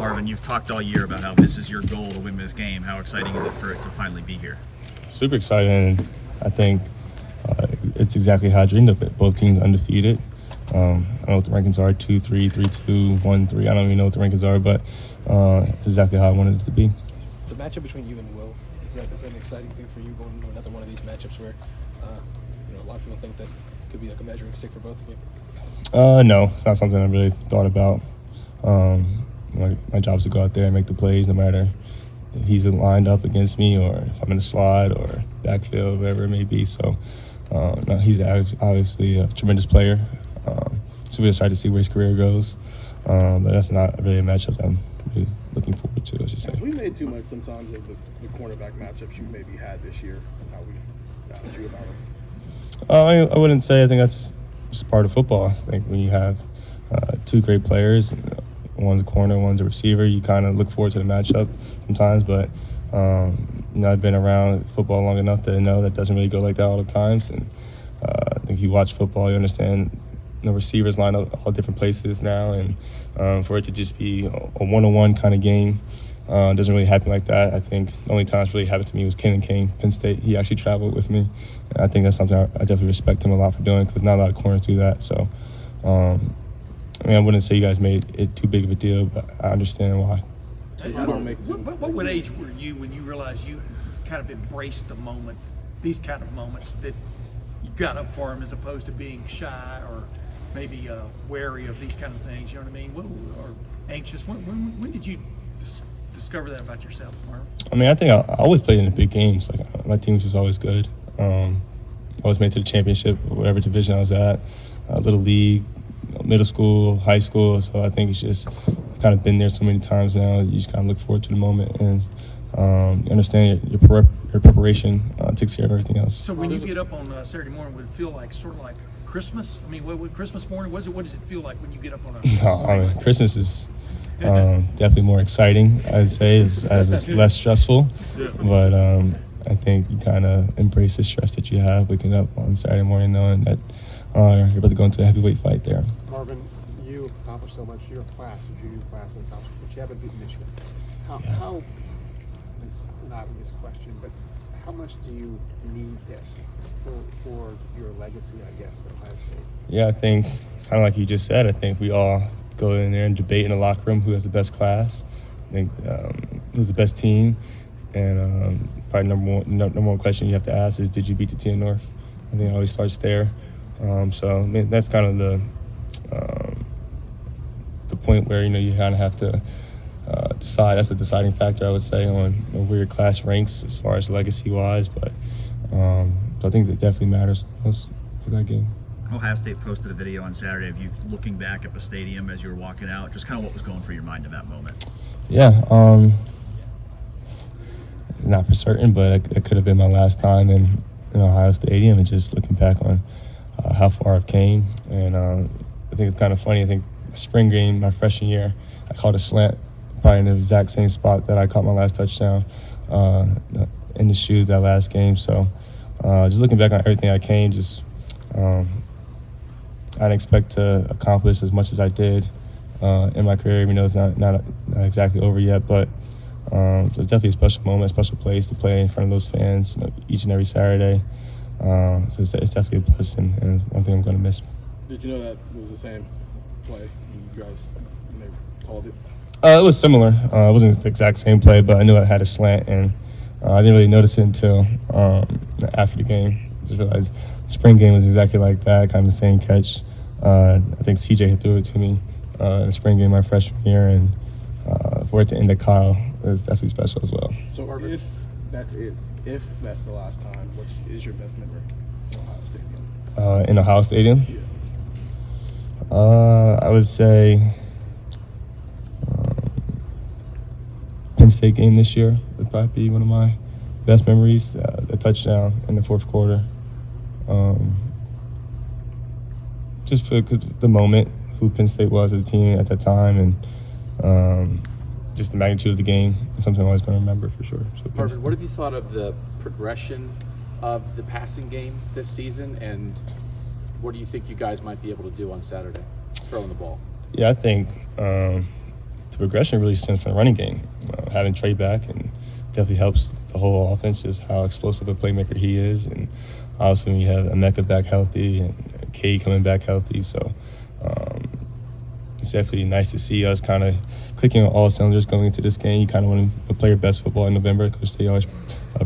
Marvin, you've talked all year about how this is your goal to win this game. How exciting is it for it to finally be here? Super exciting, and I think it's exactly how I dreamed of it. Both teams undefeated. I don't know what the rankings are, 2-3, 3-2, 1-3. I don't even know what the rankings are, but it's exactly how I wanted it to be. The matchup between you and Will, is that an exciting thing for you going to another one of these matchups where a lot of people think that could be like a measuring stick for both of you? No, it's not something I really thought about. My job is to go out there and make the plays no matter if he's lined up against me or if I'm in the slot or backfield, whatever it may be. So no, he's obviously a tremendous player. So we're excited to see where his career goes. But that's not really a matchup that I'm really looking forward to, I should say. We made too much sometimes of the cornerback matchups you maybe had this year and how we've asked you about them. I wouldn't say. I think that's just part of football. I think when you have two great players, one's a corner, one's a receiver, you kind of look forward to the matchup sometimes. But I've been around football long enough to know that doesn't really go like that all the times. And I think if you watch football, you understand the receivers line up all different places now, and for it to just be a one-on-one kind of game doesn't really happen like that. I think the only time it's really happened to me was King, Penn State. He actually traveled with me, and I think that's something I definitely respect him a lot for doing because not a lot of corners do that. So, I wouldn't say you guys made it too big of a deal, but I understand why. What age were you when you realized you kind of embraced the moment, these kind of moments, that you got up for them as opposed to being shy or maybe wary of these kind of things, you know what I mean? Or anxious. When did you discover that about yourself, Marvin? I think I always played in the big games. Like my team was just always good. I always made it to the championship, whatever division I was at, little league, middle school, high school. So I think it's just kind of been there so many times now. You just kind of look forward to the moment and you understand your preparation takes care of everything else. So when you get up on Saturday morning, would it feel like sort of like Christmas? I mean, what Christmas morning was it? What does it feel like when you get up on a? Christmas is definitely more exciting. I'd say as it's less stressful, but I think you kind of embrace the stress that you have waking up on Saturday morning knowing that you're about to go into a heavyweight fight there. Marvin, you accomplished so much. Your class, the junior class, and college, but you haven't beaten Michigan. How? It's an obvious question, but how much do you need this for your legacy, I guess, at Ohio State? Yeah, I think, kind of like you just said, I think we all go in there and debate in the locker room who has the best class. I think who's the best team. And probably number one question you have to ask is, did you beat the team North? I think it always starts there. So that's kind of the point where, you kind of have to decide. That's a deciding factor, I would say, on where your class ranks as far as legacy-wise. But I think that definitely matters most for that game. Ohio State posted a video on Saturday of you looking back at the stadium as you were walking out. Just kind of what was going through your mind in that moment. Yeah, not for certain, but it could have been my last time in Ohio Stadium, and just looking back on how far I've came. And I think it's kind of funny. I think spring game, my freshman year, I caught a slant probably in the exact same spot that I caught my last touchdown in the shoe that last game. So just looking back on everything I came, just I didn't expect to accomplish as much as I did in my career, even though it's not exactly over yet. But so it's definitely a special moment, a special place to play in front of those fans each and every Saturday. So it's definitely a blessing, and one thing I'm going to miss. Did you know that was the same play you guys when they called it? It was similar. It wasn't the exact same play, but I knew I had a slant, and I didn't really notice it until after the game. I just realized the spring game was exactly like that, kind of the same catch. I think CJ had threw it to me in the spring game my freshman year, and for it to end at Kyle is definitely special as well. So if that's it, if that's the last time, what is your best memory in Ohio Stadium? In Ohio Stadium? Yeah. I would say Penn State game this year would probably be one of my best memories. The touchdown in the fourth quarter. Just for the moment, who Penn State was as a team at that time, and just the magnitude of the game. It's something I'm always going to remember for sure. So Marvin, what have you thought of the progression of the passing game this season, and what do you think you guys might be able to do on Saturday, throwing the ball? Yeah, I think the progression really stems from the running game. Having Trey back and definitely helps the whole offense, just how explosive a playmaker he is. And obviously when you have Emeka back healthy and Cade coming back healthy, so it's definitely nice to see us kind of clicking on all cylinders going into this game. You kind of want to play your best football in November, because they always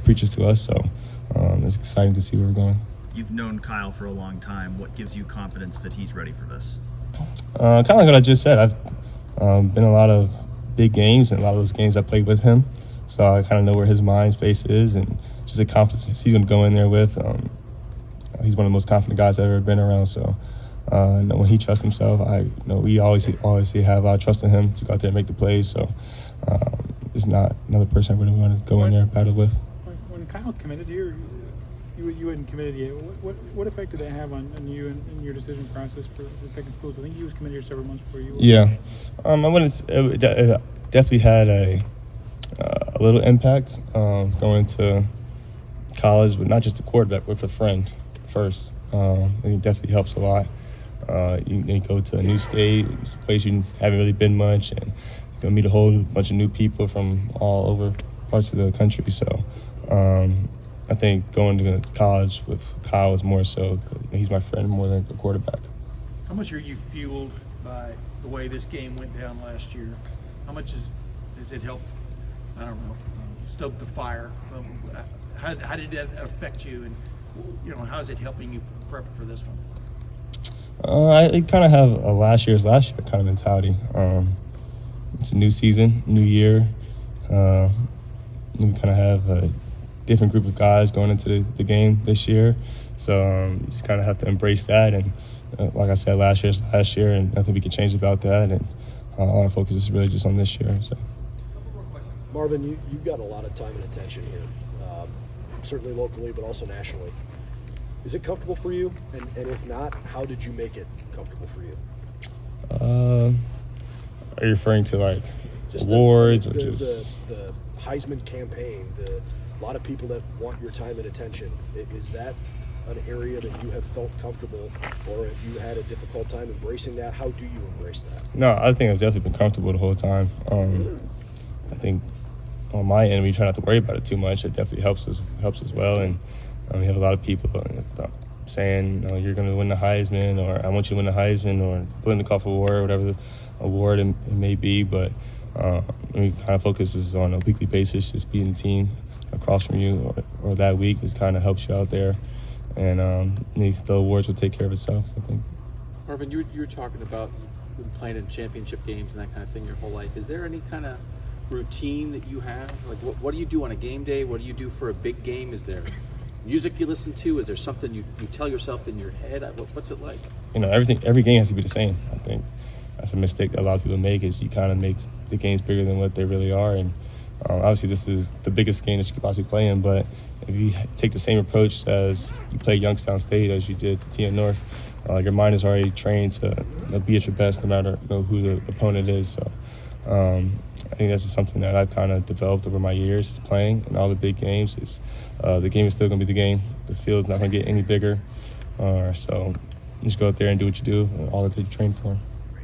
preaches to us. So it's exciting to see where we're going. You've known Kyle for a long time. What gives you confidence that he's ready for this? Kind of like what I just said. I've been in a lot of big games, and a lot of those games I played with him. So I kind of know where his mind space is, and just the confidence he's going to go in there with. He's one of the most confident guys I've ever been around. So when he trusts himself, we always have a lot of trust in him to go out there and make the plays. So it's not another person I really want to go in there and battle with. When Kyle committed here, you hadn't committed yet. What effect did that have on you and your decision process for picking schools? I think he was committed here several months before you were. Yeah, it definitely had a little impact going to college, but not just a quarterback, with a friend first. It definitely helps a lot. You go to a new state, a place you haven't really been much, and you're going to meet a whole bunch of new people from all over parts of the country. So I think going to college with Kyle is more so, he's my friend more than a quarterback. How much are you fueled by the way this game went down last year? How much has it helped, I don't know, stoke the fire? How did that affect you, and how is it helping you prep for this one? I kind of have a last year kind of mentality. It's a new season, new year. We kind of have a different group of guys going into the game this year. So you just kind of have to embrace that. And like I said, last year, and nothing we can change about that. And all our focus is really just on this year. So. Marvin, you've got a lot of time and attention here, certainly locally, but also nationally. Is it comfortable for you? And if not, how did you make it comfortable for you? Are you referring to just awards the Heisman campaign? A lot of people that want your time and attention. Is that an area that you have felt comfortable, or have you had a difficult time embracing that? How do you embrace that? No, I think I've definitely been comfortable the whole time. I think on my end, we try not to worry about it too much. It definitely helps as well. And we have a lot of people saying, you're going to win the Heisman, or I want you to win the Heisman, or Blendikoff Award, or whatever the award it may be. But we kind of focuses on a weekly basis, just being the team across from you, or that week, just kind of helps you out there. And the awards will take care of itself, I think. Marvin, you were talking about playing in championship games and that kind of thing your whole life. Is there any kind of routine that you have? Like, what do you do on a game day? What do you do for a big game? Is there music you listen to? Is there something you tell yourself in your head? What's it like? Every game has to be the same. I think that's a mistake that a lot of people make, is you kind of make the games bigger than what they really are. And obviously this is the biggest game that you could possibly play in, but if you take the same approach as you play Youngstown State as you did to TN North, your mind is already trained to be at your best no matter who the opponent is. So I think that's just something that I've kind of developed over my years playing in all the big games. The game is still going to be the game. The field's not going to get any bigger. So just go out there and do what you do, all that you train for.